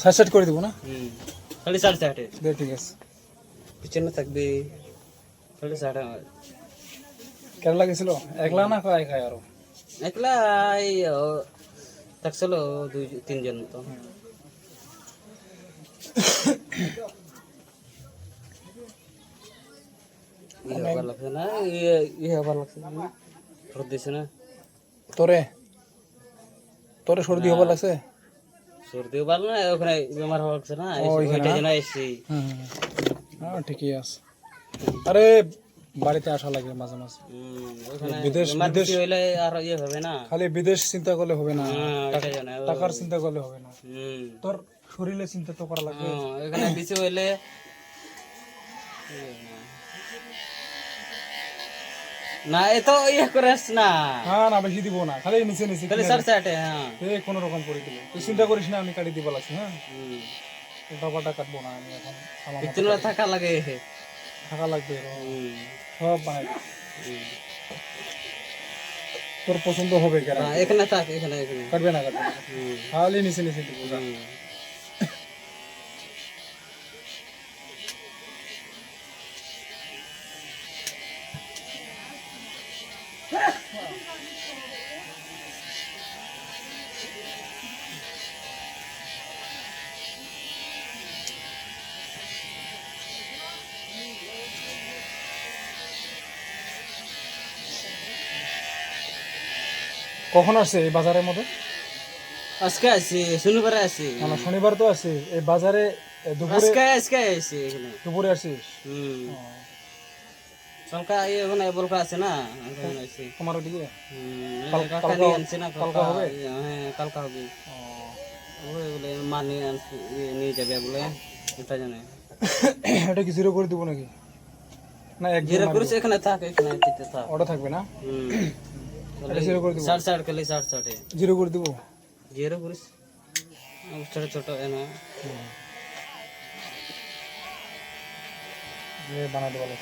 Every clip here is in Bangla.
সাইড করে দিব না? খালি সাড়ে চারটে দে ঠিক আছে। পিছনে থাকবে খালি সাড়ে কেন লাগেছিল? একলা না কয় খায় আরো? একলা এই থাকছিল 2-3 জন মতো। ভালো লাগছে না, ভালো লাগছে না, রোদ দিছে না। তোরে তোরে সর্দি হবার লাগছে? সর্দিও ভালো না, ওখানে বেমার হওয়া লাগছে না, ওইটার জন্য এসছি। হ্যাঁ ঠিকই আছে। আরে বাড়িতে আসা লাগে মাঝে মাঝে। বিদেশ বিদেশ হইলে আর হবে না, খালি বিদেশ চিন্তা করলে হবে না, ওইটার জন্য টাকার চিন্তা করলে হবে না, তোর শরীরে চিন্তা তো করা লাগবে। ওইখানে বেশি হইলে না, এত করে আসছে না। হ্যাঁ না বেশি দিব না, খালি নিচে নিচে খালি সাড়ে চারটে। হ্যাঁ কোনো রকম করে দিলে তুই চিন্তা করিস না, আমি কাটি দিব লাগছি। হ্যাঁ উল্টাপাল্টা কাটবো না আমি এখন, থাকা লাগে, থাকা লাগবে সব বানাই তোর পছন্দ হবে। এখানে থাক, এখানে কাটবে না, কাটবে না, খালি নিচে নিচে দিব। কখন আসছে এই বাজারের মধ্যে? আজকে আসি, শনিবারে আসি। মানে শনিবার তো আছে এই বাজারে দুপুরে? আজকে আসি, এখানে দুপুরে আসিস? কালকা ওখানে বলকা আছে না, আসি তোমার ওদিকে কালকা আনছে না, কালকা হবে? হ্যাঁ কালকা হবে। বলে মা নিয়ে যাবে বলে, এটা জানে। এটা কি জিরো করে দিব নাকি? না এক জিরো করিস, এখানে থাক, এখানে থাক, ওটা থাকবে না? এটা জিরো করে দিব, 60 খালি 60 জিরো করে দিব। জিরো করিস ছোট ছোট এনে বানাতে বলে।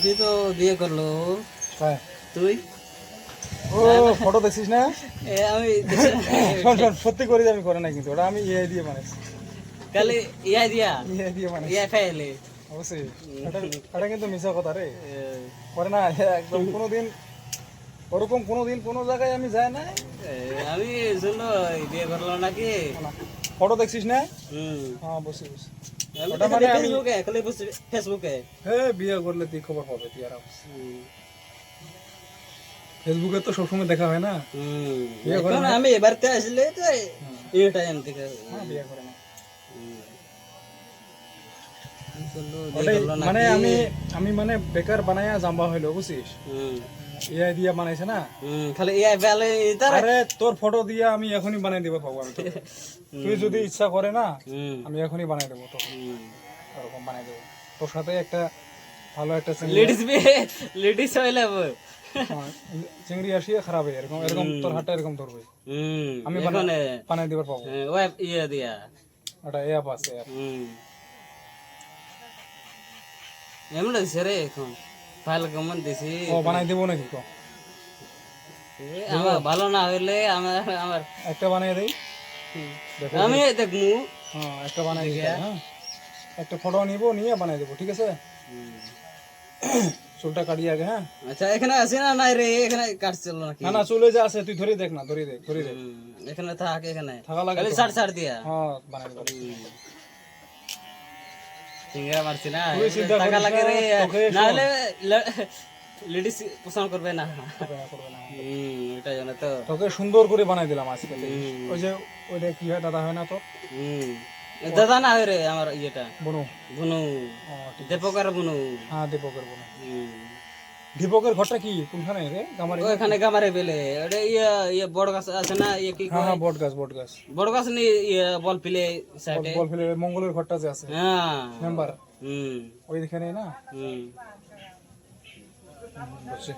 তুই তো বিয়ে করলো, তুই ও ফটো দেখছিস না? আমি সত্যি করে আমি করে না, কিন্তু ওটা আমি ইয়ে দিয়ে বানাইছি, খালি ইয়া দিয়ে বানাইছি। ইয়া ফাইলে অবশ্যই এটা কিন্তু মিছা কথা রে, করে না একদম। কোনোদিন ওরকম কোনোদিন কোনো জায়গায় আমি যাই না। আমি শুনলো বিয়ে করলো নাকি, ফটো দেখছিস না? হ্যাঁ বসে বসে ওটা মানে আমি ফেসবুকে বিয়ে করলে তুই খবর পাবে, তুই আর ফেসবুকে তো সবসময় দেখা হয় না। আমি এবারতে আসলে তো এই টাইম থেকে বিয়ে করে না। মানে আমি মানে বেকার বানায়া জাম্বা হইলো, বুঝছিস? এআই দিয়া বানাইছে না, খালি এআই বেলে। আরে তোর ফটো দিয়া আমি এখনই বানাই দেব পাবো আমি, তুই যদি ইচ্ছা করে না আমি এখনই বানাই দেবো, তখন এরকম বানাই দেবো। তোর সাথে একটা ভালো একটা লেডিস হইলে চিংড়ি আসিয়ে খারাপ হয়, এরকম এরকম তোর হাতটা এরকম ধরবে, আমি বানাই দেবার পাবো। ইয়ে দিয়া ওটা অ্যাপ আছে, এমন দিছে রে, এখন ফাইল কেমন দিছি। ও বানাই দেবো নাকি? আমার ভালো না হইলে আমার একটা বানাই দেই, আমি দেখবো। হ্যাঁ একটা বানাই দিই, হ্যাঁ একটা ফটো নিবো, নিয়ে বানাই দেবো, ঠিক আছে? চুলটা কাটিয়ে আগে। হ্যাঁ আচ্ছা, এখানে আছে না? নাই রে, এখানে কাটছিল নাকি? না না, চুলে যা আছে তুই ধরে দেখ না, ধরে দেখ এখানে থাক, এখানে থাকা লাগে, খালি 60 দিয়া। হ্যাঁ বানাই দেবো। সিঙ্গা মারছি না, তুই চিন্তা টাকা করিস লাগে না, রে, তোকে না হলে লেডিস পছন্দ করবে না। এটা জানো তো, তোকে সুন্দর করে বানাই দিলাম আজকে। ওই যে ওইটা কি হয়, দাদা হয় না তোর? দাদা না হয় রে, আমার ইয়েটা বনু, বুনু, দীপকের বুনু। হ্যাঁ দীপকের বনু। দীপকের ঘরটা কি কোনখানে রে? গামারে? ওখানে গামারে বেলে, ওটা ইয়ে বড় গাছ আছে না, ইয়ে কি হ্যাঁ বট গাছ, বড় গাছ নি, ইয়ে বল পিলে সাইডে, বল ফেলে মঙ্গলের ঘরটা যে আছে, হ্যাঁ মেম্বার, ওই এখানে না। হুম বুঝছি।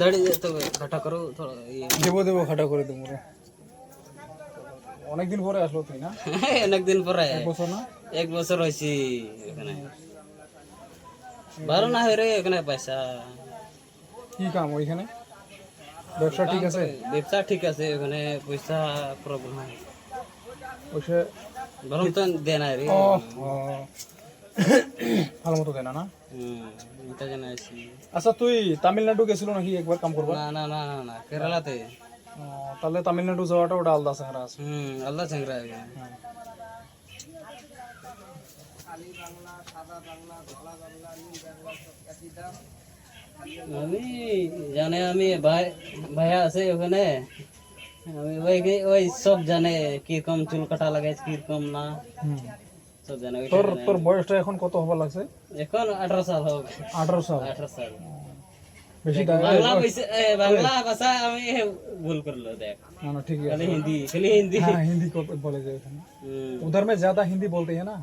দাড়ি তো কাটা করো থোড়া ইয়ে দেবো দেবো খাটা করে দেবো রে। অনেকদিন পরে আসলো তুই না, অনেকদিন পরে এক বছর না? 1 বছর হয়েছি এখানে ভালো না হয় রে এখানে পয়সা কি কাম ওইখানে? ব্যবসা ঠিক আছে? ব্যবসা ঠিক আছে ওখানে পয়সা প্রবলেম হয় ওইসে বরং তো দেয় না রে ও ও, ভালো মতো দেয় না না? এটা জানা আছি আচ্ছা তুই তামিলনাড়ু গেছিল নাকি একবার কাম করবো? না না না না না কেরালাতে তাহলে তামিলনাড়ু যাওয়াটা ওটা আলাদা সাহারা আছে। আল্লাহ চেংরা হ্যাঁ। আমি জানে আমি ভাইয়া আছে ওখানে আমি ওই সব জানে কিরকম চুল কাটা লাগে কিরকম না হুম। সব জানে ওইটা তোর জানে। তোর বয়সটা এখন কত হবার লাগছে? এখন 18 সাল হোক 18 সাল? 18 সাল বেশি বাংলা ভাষা আমি ভুল করলো দেখ না না ঠিক খালি है। হিন্দি हाँ हिंदी को बोले जाए थे। उधर में ज्यादा हिंदी बोलते हैं ना,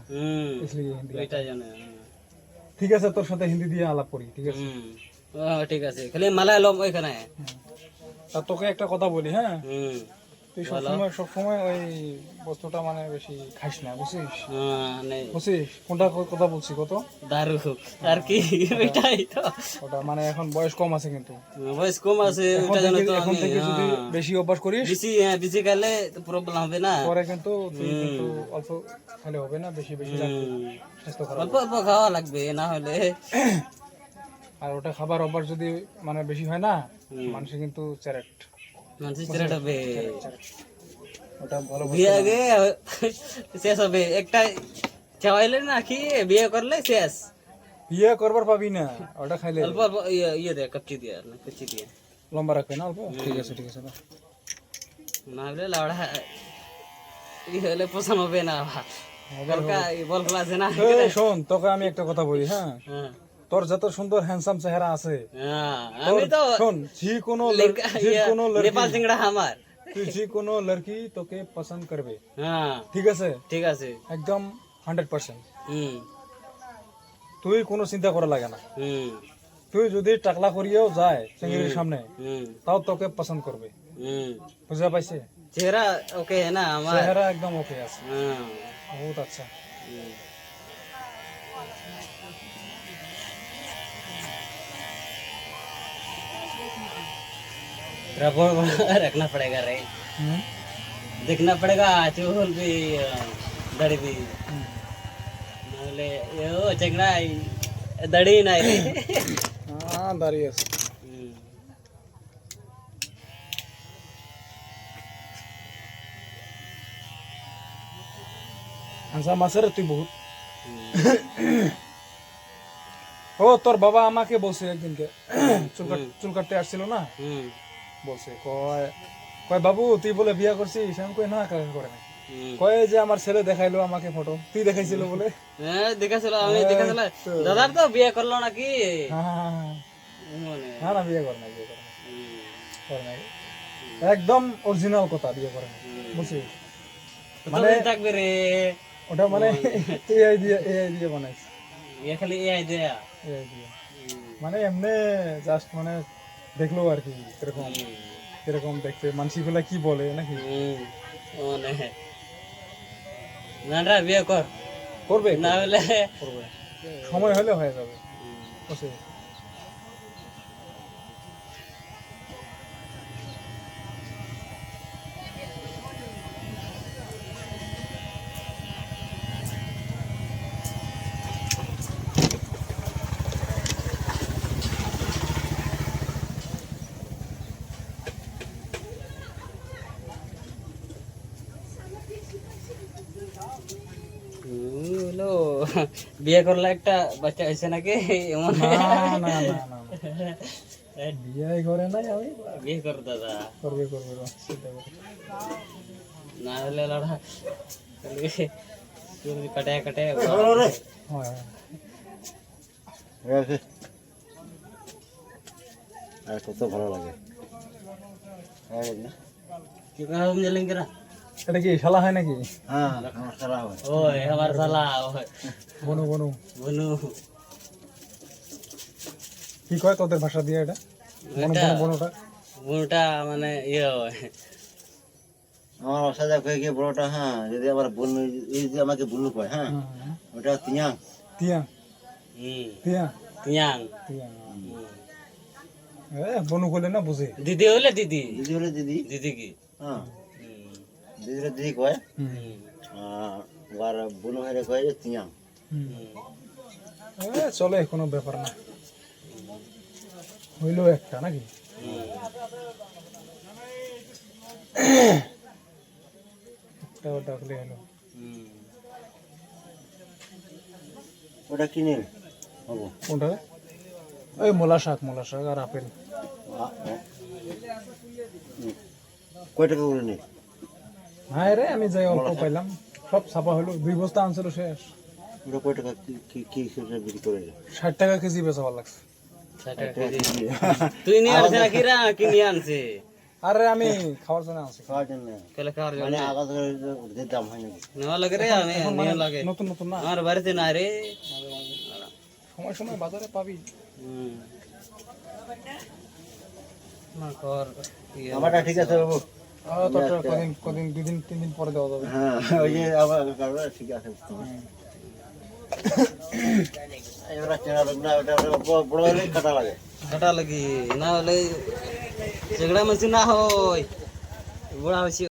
इसलिए हिंदी। ওইটা জানে ঠিক আছে তোর সাথে হিন্দি দিয়ে আলাপ করি, ঠিক আছে? ঠিক আছে খালি মালায়ালম ওইখানে তা তোকে একটা কথা বলি, হ্যাঁ, হুম তুই সবসময় ওই বস্তুটা মানে বেশি খাইস না, বুঝছিস? নেই বুঝছিস কোনটা কথা বলছি কত? দারু আর কি ওইটাই তো ওটা মানে এখন বয়স কম আছে কিন্তু বয়স কম আছে এখন ওইটা জানো তো এখন আমি থেকে যদি বেশি অভ্যাস করিস বেশি খেলে প্রবলেম হবে না পরে কিন্তু তুই কিন্তু অল্প খেলে হবে না, বেশি বেশি লাগবে, স্বাস্থ্য খারাপ অল্প অল্প খাওয়া লাগবে না হলে আর ওটা খাবার অভ্যাস যদি মানে বেশি হয় না মানুষের কিন্তু চ্যারেট মানুষ চেরাট হবে ওটা ভালো বিয়ে আগে শেষ হবে একটা চাওয়াইলে না কি বিয়ে করলে শেষ বিয়ে করবার পাবি না ওটা খাইলে অল্প অল্প ইয়ে দে কচ্চি দিয়ে না কচ্চি দিয়ে লম্বা রাখবে না অল্প, ঠিক আছে ঠিক আছে না হলে লাউড়া ইয়ে হলে পছন্দ হবে না বল ক্লাসে না এই শোন তোকে আমি একটা কথা বলি, হ্যাঁ, হ্যাঁ তোর যত সুন্দর হ্যান্ডসাম চেহারা আছে, আমি তো শোন যে কোনো নেপাল সিংড়া আমার তুই যে কোনো লড়কি তোকে পছন্দ করবে, হ্যাঁ ঠিক আছে? ঠিক আছে একদম 100%। হুম তুই কোনো চিন্তা করা লাগে না, হুম তুই যদি টাকলা করিয়েও যায় চেঙ্গির সামনে হুম তাও তোকে পছন্দ করবে, হুম বুঝা পাইছে? চেহারা ওকে है ना আমার চেহারা একদম ওকে আছে, হ্যাঁ বহুত আচ্ছা। হুম। रबर रखना पड़ेगा रे हम्म? देखना पड़ेगा चूल भी दड़ी भी नाले यो चंगड़ा दड़ी नहीं रे হ্যাঁ দাঁড়িয়ে আছে। হ্যান্ডসাম আছে রে তুই বহুত। ও তোর বাবা আমাকে বলছে একদিনকে চুল কাটতে আসছিল না, বলছে কয় কয় বাবু তুই বলে বিয়া করছিস? আমি কই না কাকা করে না। কয় যে আমার ছেলে দেখাইলো আমাকে ফটো, তুই দেখাইছিল বলে? হ্যাঁ দেখাছিল আমি দেখাছিল দাদার তো বিয়ে করলো নাকি হ্যাঁ হ্যাঁ হ্যাঁ না না বিয়ে করে না, বিয়ে করে না, করে নাই। একদম অরিজিনাল কথা, বিয়ে করে না, বুঝছিস? মানে থাকবে রে ওটা মানে এআই দিয়ে বানাইছে, ये खाली एआई দেয়া এআই দিয়ে মানে এমনি জাস্ট মানে দেখলো আর কি কিরকম কিরকম দেখতে মানসিকগুলা কি বলে নাকি মানে নানরা বিয়ে কর করবে, না হলে করবে, সময় হলে হয়ে যাবে, বুঝছিস? হলো বিয়ে করলে একটা বাচ্চা হয়েছে নাকি এমন না না না না বিয়ে করে নাই আমি, বিয়ে কর দাদা করবে করবে চিন্তা করে। না হলে লড়া কাটে কাটে হ্যাঁ কত ভালো লাগে কি কাম জেলেন কেরা এটা কি শালা হয় নাকি? হ্যাঁ আমার সারা হয় ওই আমার শালা ওই বনু বনু বনু কি কয় তোদের ভাষা দিয়ে এটা? বড়টা বুনোটা মানে ইয়ে হয় আমার অসাদা কয়ে গিয়ে বড়টা, হ্যাঁ, যদি আবার বন্য, এই যে আমাকে বুনু কয়, হ্যাঁ, ওটা তিয়াং। তিয়া হুম তিয়া তিয়াং তিয়া বনু করলে না বুঝে দিদি হলে দিদি দিদি হলে দিদি, দিদি কি হ্যাঁ, হুম, দিদি হলে দিদি কয়, হুম। আর আবার বুনু হলে কয় যে তিয়াং। চলে কোনো ব্যাপার না, হইলো একটা নাকি। একটা ডাকলে হলো। হুম। ওটা কিনে হবো। কোনটা? ওই মূলা শাক আর আপেল। কয় টাকা করে নেই? হ্যাঁ রে, আমি যাই অল্প পাইলাম, সব ছাপা হলো, 2 বস্তা আনছিল শেষ। ওটা কয় টাকা কি হিসেবে বিক্রি করে? 60 টাকা কেজি বেচা ভালো লাগছে। 60 টাকা কেজি। তুই নিয়ে আসছে নাকি রা কি নিয়ে আনছে? আরে আমি খাওয়ার জন্য আনছি। খাওয়ার জন্য কেলে খাওয়ার জন্য মানে আলাদা করে ওদের দাম হয় নাকি? নেওয়া লাগে রে, আমি নিয়ে লাগে নতুন নতুন না, আমার বাড়িতে না রে। সময় সময় বাজারে পাবি। হুম। না কর ইয়ে আমারটা ঠিক আছে বাবু। তোর কদিন 2 দিন 3 দিন পরে দেওয়া যাবে। হ্যাঁ, ওই যে আমার কারণে ঠিক আছে। এবার চেনা লোক না, ওটা বড় হলে কাটা লাগে। কাটা লাগি না হলে ঝগড়া মেশিন না হয় বুড়া হয়েছে